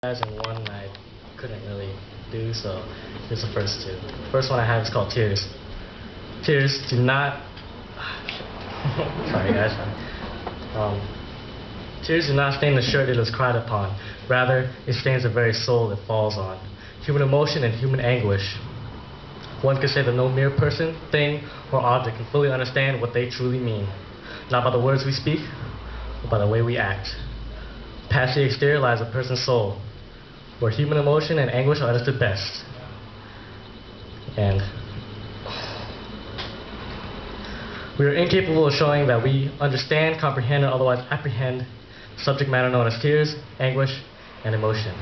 And one I couldn't really do, so here's the first two. The first one I have is called Tears. Tears do not... Sorry guys. Tears do not stain the shirt it is cried upon. Rather, it stains the very soul it falls on. Human emotion and human anguish. One could say that no mere person, thing, or object can fully understand what they truly mean. Not by the words we speak, but by the way we act. Past the exterior lies a person's soul, where human emotion and anguish are understood best. And we are incapable of showing that we understand, comprehend, or otherwise apprehend subject matter known as tears, anguish, and emotion.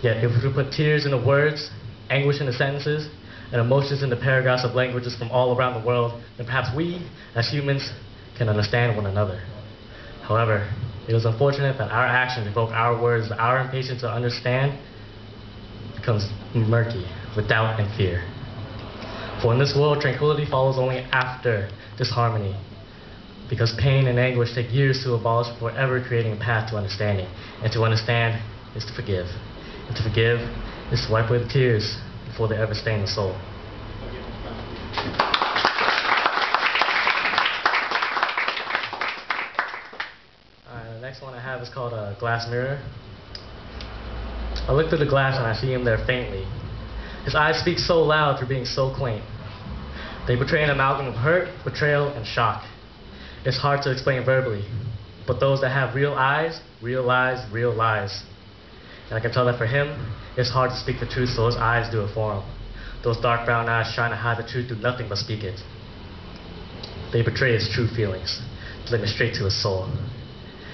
Yet if we could put tears into words, anguish into sentences, and emotions into paragraphs of languages from all around the world, then perhaps we, as humans, can understand one another. However, it is unfortunate that our actions evoke our words, our impatience to understand becomes murky with doubt and fear. For in this world, tranquility follows only after disharmony, because pain and anguish take years to abolish before ever creating a path to understanding. And to understand is to forgive. And to forgive is to wipe away the tears before they ever stain the soul. The next one I have is called a glass mirror. I look through the glass and I see him there faintly. His eyes speak so loud for being so quaint. They betray an amalgam of hurt, betrayal, and shock. It's hard to explain verbally, but those that have real eyes realize real lies. And I can tell that for him, it's hard to speak the truth, so his eyes do it for him. Those dark brown eyes trying to hide the truth do nothing but speak it. They betray his true feelings, delivering straight to his soul.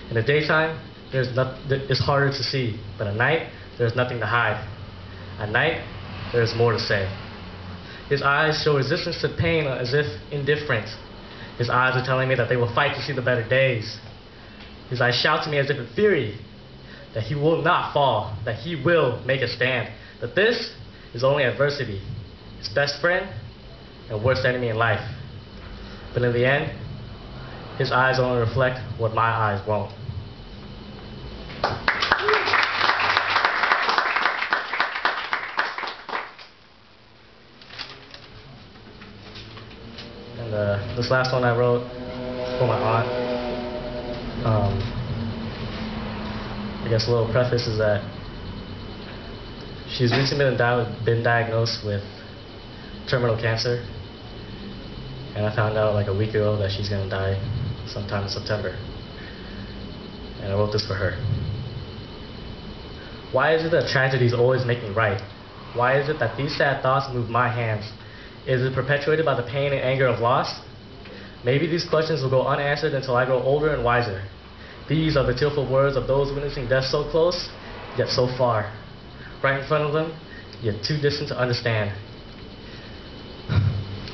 In the daytime, it's harder to see, but at night, there's nothing to hide. At night, there's more to say. His eyes show resistance to pain as if indifferent. His eyes are telling me that they will fight to see the better days. His eyes shout to me as if in fury that he will not fall, that he will make a stand, that this is only adversity, his best friend and worst enemy in life. But in the end, his eyes only reflect what my eyes won't. And this last one I wrote for my aunt. I guess a little preface is that she's recently been diagnosed with terminal cancer. And I found out like a week ago that she's going to die sometime in September. And I wrote this for her. Why is it that tragedies always make me right? Why is it that these sad thoughts move my hands? Is it perpetuated by the pain and anger of loss? Maybe these questions will go unanswered until I grow older and wiser. These are the tearful words of those witnessing death so close, yet so far. Right in front of them, yet too distant to understand.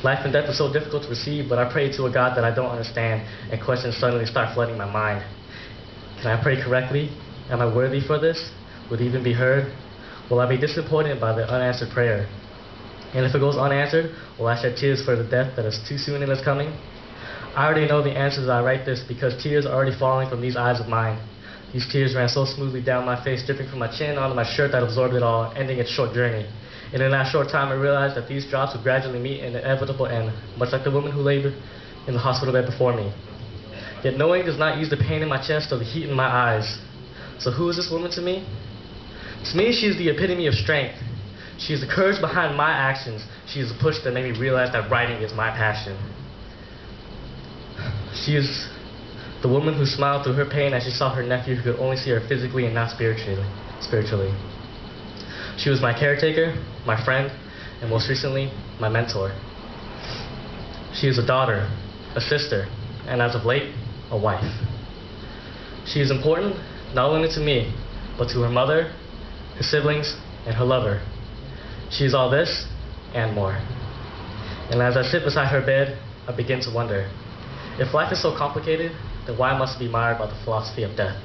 Life and death is so difficult to receive, but I pray to a God that I don't understand, and questions suddenly start flooding my mind. Can I pray correctly? Am I worthy for this? Would it even be heard? Will I be disappointed by the unanswered prayer? And if it goes unanswered, will I shed tears for the death that is too soon and is coming? I already know the answers as I write this, because tears are already falling from these eyes of mine. These tears ran so smoothly down my face, dripping from my chin onto my shirt that absorbed it all, ending its short journey. And in that short time I realized that these drops would gradually meet an inevitable end, much like the woman who labored in the hospital bed before me. Yet knowing does not ease the pain in my chest or the heat in my eyes. So who is this woman to me? To me, she is the epitome of strength. She is the courage behind my actions. She is the push that made me realize that writing is my passion. She is the woman who smiled through her pain as she saw her nephew who could only see her physically and not spiritually. She was my caretaker, my friend, and most recently, my mentor. She is a daughter, a sister, and as of late, a wife. She is important not only to me, but to her mother, her siblings, and her lover. She is all this and more. And as I sit beside her bed, I begin to wonder, if life is so complicated, then why must it be mired by the philosophy of death?